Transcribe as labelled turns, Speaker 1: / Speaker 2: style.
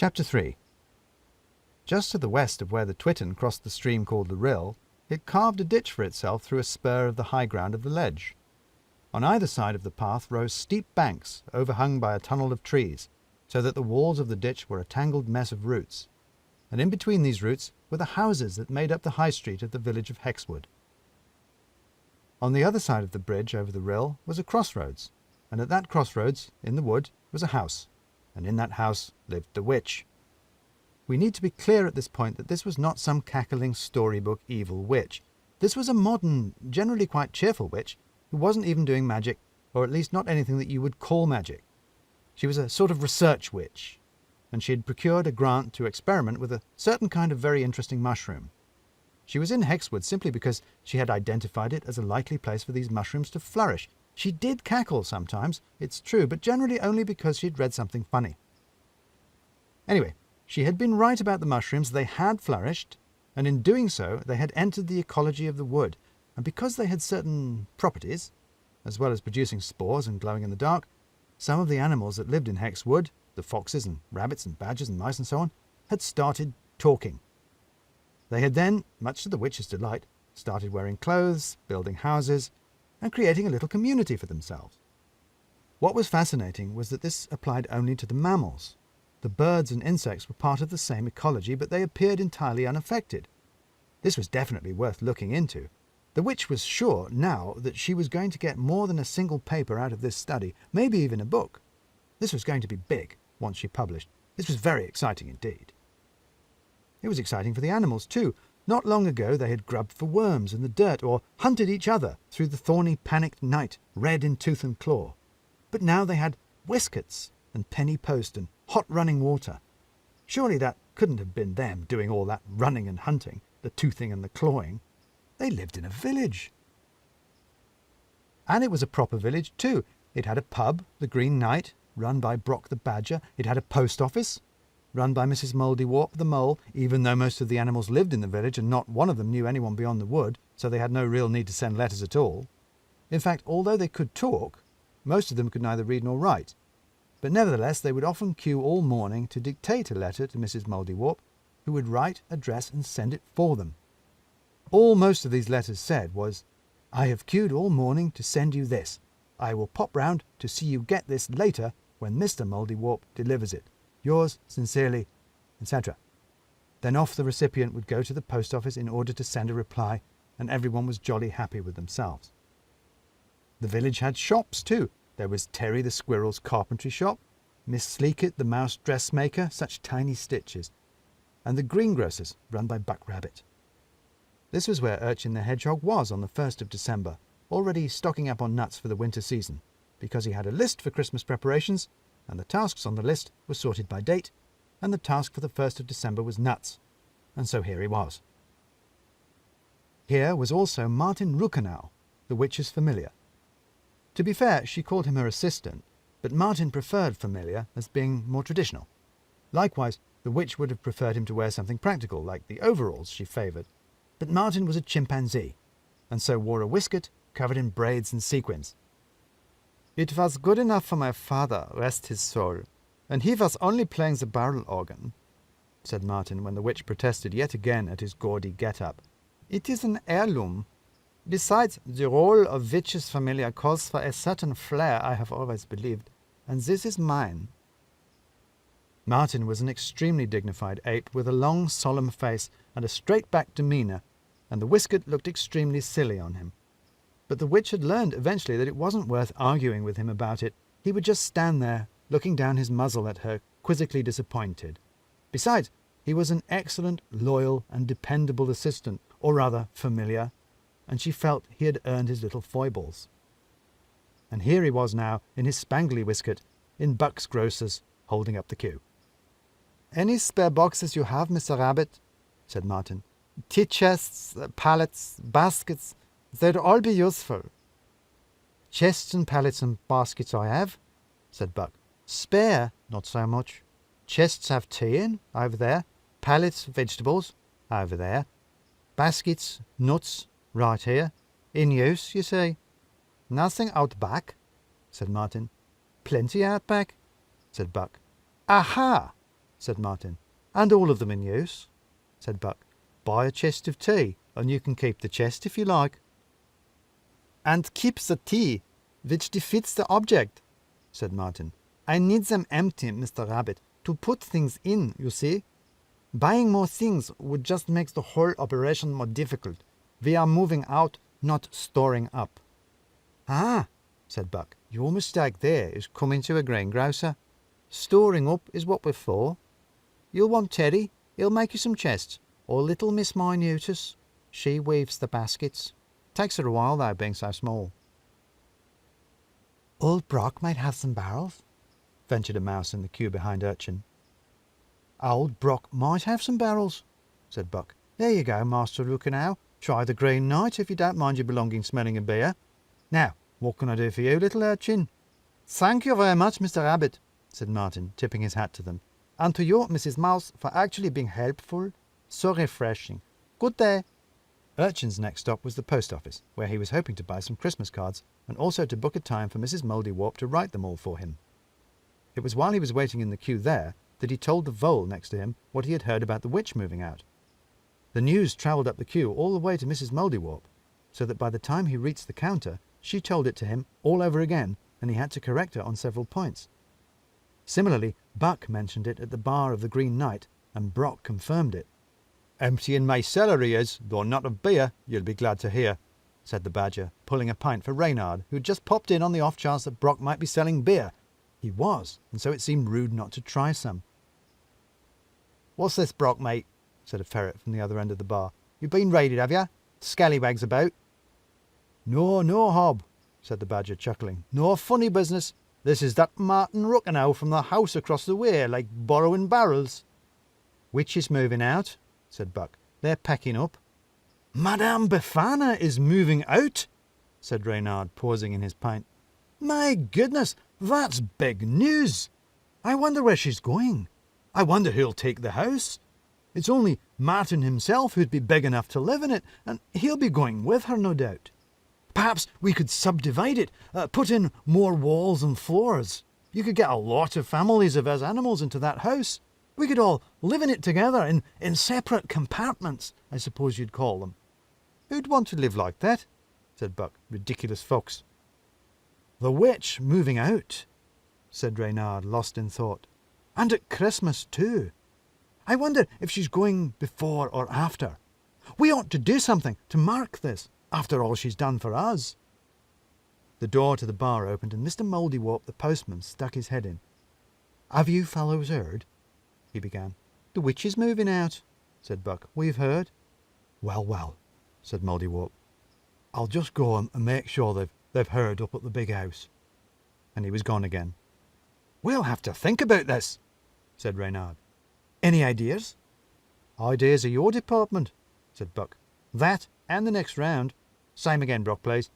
Speaker 1: Chapter 3. Just to the west of where the Twitton crossed the stream called the Rill, it carved a ditch for itself through a spur of the high ground of the ledge. On either side of the path rose steep banks overhung by a tunnel of trees, so that the walls of the ditch were a tangled mess of roots, and in between these roots were the houses that made up the high street of the village of Hexwood. On the other side of the bridge over the Rill was a crossroads, and at that crossroads, in the wood, was a house, and in that house lived the witch. We need to be clear at this point that this was not some cackling storybook evil witch. This was a modern, generally quite cheerful witch who wasn't even doing magic, or at least not anything that you would call magic. She was a sort of research witch, and she had procured a grant to experiment with a certain kind of very interesting mushroom. She was in Hexwood simply because she had identified it as a likely place for these mushrooms to flourish. She did cackle sometimes, it's true, but generally only because she'd read something funny. Anyway, she had been right about the mushrooms. They had flourished, and in doing so they had entered the ecology of the wood, and because they had certain properties, as well as producing spores and glowing in the dark, some of the animals that lived in Hexwood, the foxes and rabbits and badgers and mice and so on, had started talking. They had then, much to the witch's delight, started wearing clothes, building houses, and creating a little community for themselves. What was fascinating was that this applied only to the mammals. The birds and insects were part of the same ecology, but they appeared entirely unaffected. This was definitely worth looking into. The witch was sure now that she was going to get more than a single paper out of this study, maybe even a book. This was going to be big once she published. This was very exciting indeed. It was exciting for the animals too. Not long ago they had grubbed for worms in the dirt or hunted each other through the thorny, panicked night, red in tooth and claw. But now they had whiskets and penny post and hot running water. Surely that couldn't have been them doing all that running and hunting, the toothing and the clawing. They lived in a village. And it was a proper village too. It had a pub, the Green Knight, run by Brock the Badger. It had a post office, run by Mrs. Mouldiwarp the Mole, even though most of the animals lived in the village and not one of them knew anyone beyond the wood, so they had no real need to send letters at all. In fact, although they could talk, most of them could neither read nor write. But nevertheless, they would often queue all morning to dictate a letter to Mrs. Mouldiwarp, who would write, address, and send it for them. All most of these letters said was, "I have queued all morning to send you this. I will pop round to see you get this later when Mr. Mouldiwarp delivers it. Yours sincerely," etc. Then off the recipient would go to the post office in order to send a reply, and everyone was jolly happy with themselves. The village had shops too. There was Terry the Squirrel's carpentry shop, Miss Sleekit the Mouse dressmaker, such tiny stitches, and the greengrocer's, run by Buck Rabbit. This was where Urchin the Hedgehog was on the 1st of December, already stocking up on nuts for the winter season, because he had a list for Christmas preparations, and the tasks on the list were sorted by date, and the task for the 1st of December was nuts, and so here he was. Here was also Martin Ruckenau, the witch's familiar. To be fair, she called him her assistant, but Martin preferred familiar as being more traditional. Likewise, the witch would have preferred him to wear something practical, like the overalls she favoured, but Martin was a chimpanzee, and so wore a waistcoat covered in braids and sequins. "It was good enough for my father, rest his soul, and he was only playing the barrel organ," said Martin when the witch protested yet again at his gaudy get-up. "It is an heirloom. Besides, the role of witch's familiar calls for a certain flair, I have always believed, and this is mine." Martin was an extremely dignified ape with a long, solemn face and a straight-backed demeanour, and the waistcoat looked extremely silly on him. But the witch had learned eventually that it wasn't worth arguing with him about it. He would just stand there, looking down his muzzle at her, quizzically disappointed. Besides, he was an excellent, loyal, and dependable assistant, or rather, familiar, and she felt he had earned his little foibles. And here he was now, in his spangly waistcoat, in Buck's grocer's, holding up the queue. "Any spare boxes you have, Mr. Rabbit?" said Martin. "Tea chests, pallets, baskets, they'd all be useful." "Chests and pallets and baskets I have," said Buck. "Spare, not so much. Chests have tea in, over there. Pallets, vegetables, over there. Baskets, nuts, right here. In use, you see." "Nothing out back," said Martin. "Plenty out back," said Buck. "Aha!" said Martin. "And all of them in use," said Buck. "Buy a chest of tea, and you can keep the chest if you like." "And keep the tea, which defeats the object," said Martin. "I need them empty, Mr. Rabbit, to put things in, you see. Buying more things would just make the whole operation more difficult. We are moving out, not storing up." "Ah," said Buck, "your mistake there is coming to a greengrocer. Storing up is what we're for. You'll want Teddy. He'll make you some chests. Or little Miss Minutus. She weaves the baskets. Takes her a while, though, being so small." "Old Brock might have some barrels," ventured a mouse in the queue behind Urchin. "Old Brock might have some barrels," said Buck. "There you go, Master Ruckenau. Try the Green Knight if you don't mind your belongings smelling of beer. Now, what can I do for you, little urchin?" "Thank you very much, Mr. Rabbit," said Martin, tipping his hat to them. "And to you, Mrs. Mouse, for actually being helpful. So refreshing. Good day." Urchin's next stop was the post office, where he was hoping to buy some Christmas cards and also to book a time for Mrs. Mouldiwarp to write them all for him. It was while he was waiting in the queue there that he told the vole next to him what he had heard about the witch moving out. The news travelled up the queue all the way to Mrs. Mouldiwarp, so that by the time he reached the counter, she told it to him all over again, and he had to correct her on several points. Similarly, Buck mentioned it at the bar of the Green Knight, and Brock confirmed it. "Empty in my cellar he is, though not of beer, you'll be glad to hear," said the Badger, pulling a pint for Reynard, who had just popped in on the off chance that Brock might be selling beer. He was, and so it seemed rude not to try some. "What's this, Brock, mate?" said a ferret from the other end of the bar. "You been raided, have you? Scallywags about?" "No, no, Hob," said the Badger, chuckling. "No funny business. This is that Martin Ruckenau from the house across the way, like borrowing barrels." "Which is moving out?" said Buck. "They're packing up." "Madame Befana is moving out?" said Reynard, pausing in his pint. "My goodness, that's big news. I wonder where she's going. I wonder who'll take the house. It's only Martin himself who'd be big enough to live in it, and he'll be going with her, no doubt. Perhaps we could subdivide it, put in more walls and floors. You could get a lot of families of us animals into that house. We could all live in it together, in separate compartments, I suppose you'd call them." "Who'd want to live like that?" said Buck. "Ridiculous folks." "The witch moving out," said Reynard, lost in thought. "And at Christmas, too. I wonder if she's going before or after. We ought to do something to mark this, after all she's done for us." The door to the bar opened, and Mr. Mouldiwarp, the postman, stuck his head in. "Have you fellows heard?" he began. "The witch is moving out," said Buck. "We've heard." "Well, well," said Mouldiwarp. "I'll just go and make sure they've heard up at the big house." And he was gone again. "We'll have to think about this," said Reynard. "Any ideas?" "Ideas are your department," said Buck. "That and the next round. Same again, Brock, please.